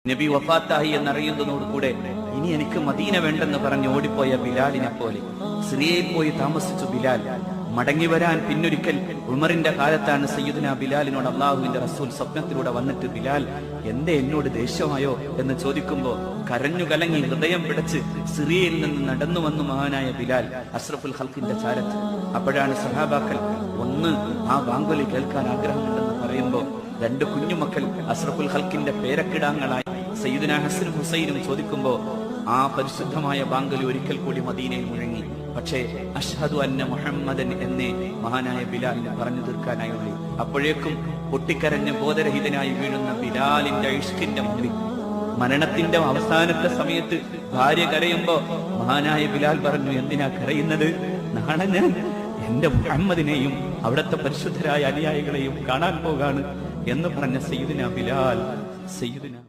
നബി വഫാത്തായി എന്നറിയുന്നതോടുകൂടെ ഇനി എനിക്ക് മദീന വേണ്ടെന്ന് പറഞ്ഞ് ഓടിപ്പോയ ബിലാലിനെ പോലെ സിറിയയിൽ പോയി താമസിച്ചു ബിലാൽ. മടങ്ങി വരാൻ പിന്നൊരിക്കൽ ഉമറിന്റെ കാലത്താണ് സയ്യിദുനാ ബിലാലിനോട് അള്ളാഹുവിന്റെ റസൂൽ സ്വപ്നത്തിലൂടെ വന്നിട്ട്, ബിലാൽ എന്തേ എന്നോട് ദേഷ്യമായോ എന്ന് ചോദിക്കുമ്പോ കരഞ്ഞു കലങ്ങി ഹൃദയം പിടച്ച് സിറിയയിൽ നിന്ന് നടന്നു വന്നു മഹാനായ ബിലാൽ അഷ്റഫുൽ ഖൽഖിന്റെ ചാരത്ത്. അപ്പോഴാണ് സഹാബാക്കൾ ഒന്ന് ആ ബാങ്കുലി കേൾക്കാൻ ആഗ്രഹമുണ്ടെന്ന് പറയുമ്പോ രണ്ട് കുഞ്ഞുമക്കൾ അഷ്റഫുൽ ഖൽഖിന്റെ പേരക്കിടാങ്ങളായി സയ്യിദുനാ ഹസനും ഹുസൈനും ചോദിക്കുമ്പോ ആ പരിശുദ്ധമായ ബാങ്കലി ഒരിക്കൽ കൂടി മദീനയിൽ മുഴങ്ങി. പക്ഷേ അഷ്ഹദു അന്ന മുഹമ്മദൻ എന്നേ മഹാനായ ബിലാലിന് പറഞ്ഞു തീർക്കാനായുള്ളൂ. അപ്പോഴേക്കും പൊട്ടിക്കരഞ്ഞ് ബോധരഹിതനായി വീഴുന്ന ബിലാലിന്റെ ഇഷ്കിന്റെ മുമ്പിൽ മരണത്തിന്റെ അവസാനത്തെ സമയത്ത് ഭാര്യ കരയുമ്പോ മഹാനായ ബിലാൽ പറഞ്ഞു, എന്തിനാ കരയുന്നത്? നാളെ ഞാൻ എന്റെ മുഹമ്മദിനെയും അവിടുത്തെ പരിശുദ്ധരായ അനുയായികളെയും കാണാൻ പോകാണ് എന്ന് പറഞ്ഞ സയ്യിദുനാ ബിലാൽ സയ്യിദുനാ